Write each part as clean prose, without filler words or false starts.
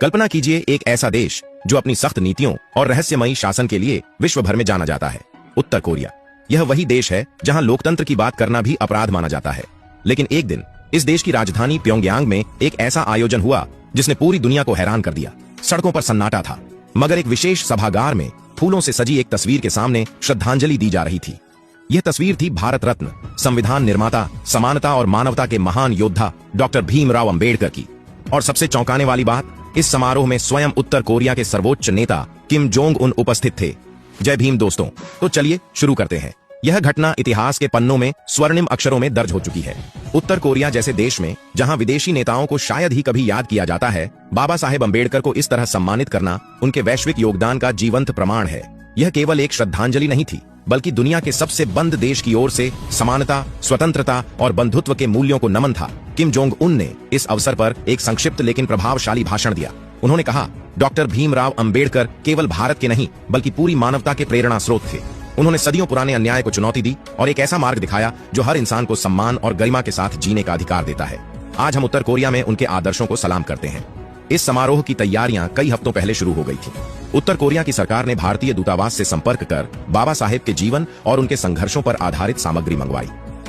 कल्पना कीजिए एक ऐसा देश जो अपनी सख्त नीतियों और रहस्यमयी शासन के लिए विश्व भर में जाना जाता है, उत्तर कोरिया। यह वही देश है जहां लोकतंत्र की बात करना भी अपराध माना जाता है। लेकिन एक दिन इस देश की राजधानी प्योंगयांग में एक ऐसा आयोजन हुआ जिसने पूरी दुनिया को हैरान कर दिया। सड़कों पर सन्नाटा था, मगर एक विशेष सभागार में फूलों से सजी एक तस्वीर के सामने श्रद्धांजलि दी जा रही थी। यह तस्वीर थी भारत रत्न, संविधान निर्माता, समानता और मानवता के महान योद्धा डॉक्टर भीमराव अंबेडकर की। और सबसे चौंकाने वाली बात, इस समारोह में स्वयं उत्तर कोरिया के सर्वोच्च नेता किम जोंग उन उपस्थित थे। जय भीम दोस्तों। तो चलिए शुरू करते हैं। यह घटना इतिहास के पन्नों में स्वर्णिम अक्षरों में दर्ज हो चुकी है। उत्तर कोरिया जैसे देश में जहां विदेशी नेताओं को शायद ही कभी याद किया जाता है, बाबा साहेब अंबेडकर को इस तरह सम्मानित करना उनके वैश्विक योगदान का जीवंत प्रमाण है। यह केवल एक श्रद्धांजलि नहीं थी, बल्कि दुनिया के सबसे बंद देश की ओर से समानता, स्वतंत्रता और बंधुत्व के मूल्यों को नमन था। किम जोंग उन ने इस अवसर पर एक संक्षिप्त लेकिन प्रभावशाली भाषण दिया। उन्होंने कहा, डॉक्टर भीमराव अंबेडकर केवल भारत के नहीं बल्कि पूरी मानवता के प्रेरणा स्रोत थे। उन्होंने सदियों पुराने अन्याय को चुनौती दी और एक ऐसा मार्ग दिखाया जो हर इंसान को सम्मान और गरिमा के साथ जीने का अधिकार देता है। आज हम उत्तर कोरिया में उनके आदर्शों को सलाम करते हैं। इस समारोह की तैयारियां कई हफ्तों पहले शुरू हो गई थी। उत्तर कोरिया की सरकार ने भारतीय दूतावास से संपर्क कर बाबा साहेब के जीवन और उनके संघर्षों पर आधारित सामग्री मंगवाई।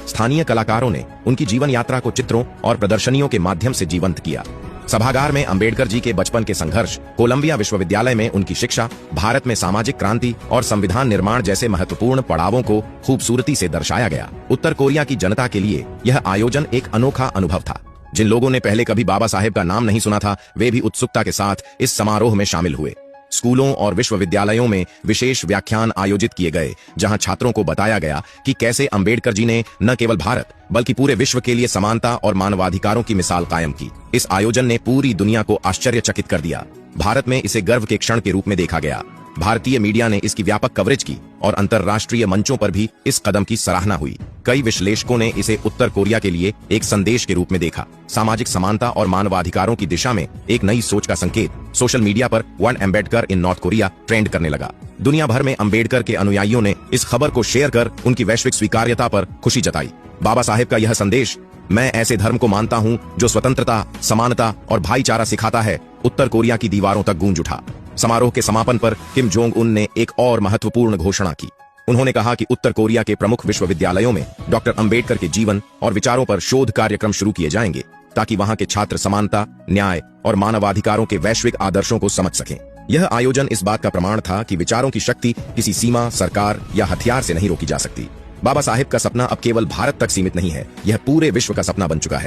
स्थानीय कलाकारों ने उनकी जीवन यात्रा को चित्रों और प्रदर्शनियों के माध्यम से जीवंत किया। सभागार में अंबेडकर जी के बचपन के संघर्ष, कोलंबिया विश्वविद्यालय में उनकी शिक्षा, भारत में सामाजिक क्रांति और संविधान निर्माण जैसे महत्वपूर्ण पड़ावों को खूबसूरती से दर्शाया गया। उत्तर कोरिया की जनता के लिए यह आयोजन एक अनोखा अनुभव था। जिन लोगों ने पहले कभी बाबा साहेब का नाम नहीं सुना था, वे भी उत्सुकता के साथ इस समारोह में शामिल हुए। स्कूलों और विश्वविद्यालयों में विशेष व्याख्यान आयोजित किए गए, जहां छात्रों को बताया गया कि कैसे अंबेडकर जी ने न केवल भारत बल्कि पूरे विश्व के लिए समानता और मानवाधिकारों की मिसाल कायम की। इस आयोजन ने पूरी दुनिया को आश्चर्यचकित कर दिया। भारत में इसे गर्व के क्षण के रूप में देखा गया। भारतीय मीडिया ने इसकी व्यापक कवरेज की और अंतर्राष्ट्रीय मंचों पर भी इस कदम की सराहना हुई। कई विश्लेषकों ने इसे उत्तर कोरिया के लिए एक संदेश के रूप में देखा, सामाजिक समानता और मानवाधिकारों की दिशा में एक नई सोच का संकेत। सोशल मीडिया पर वन अम्बेडकर इन नॉर्थ कोरिया ट्रेंड करने लगा। दुनिया भर में अंबेडकर के अनुयायियों ने इस खबर को शेयर कर उनकी वैश्विक स्वीकार्यता पर खुशी जताई। बाबा साहेब का यह संदेश, मैं ऐसे धर्म को मानता हूँ जो स्वतंत्रता, समानता और भाईचारा सिखाता है, उत्तर कोरिया की दीवारों तक गूंज उठा। समारोह के समापन पर किम जोंग उन ने एक और महत्वपूर्ण घोषणा की। उन्होंने कहा कि उत्तर कोरिया के प्रमुख विश्वविद्यालयों में डॉक्टर अंबेडकर के जीवन और विचारों पर शोध कार्यक्रम शुरू किए जाएंगे, ताकि वहां के छात्र समानता, न्याय और मानवाधिकारों के वैश्विक आदर्शों को समझ सकें। यह आयोजन इस बात का प्रमाण था कि विचारों की शक्ति किसी सीमा, सरकार या हथियार से नहीं रोकी जा सकती। बाबा साहेब का सपना अब केवल भारत तक सीमित नहीं है, यह पूरे विश्व का सपना बन चुका है।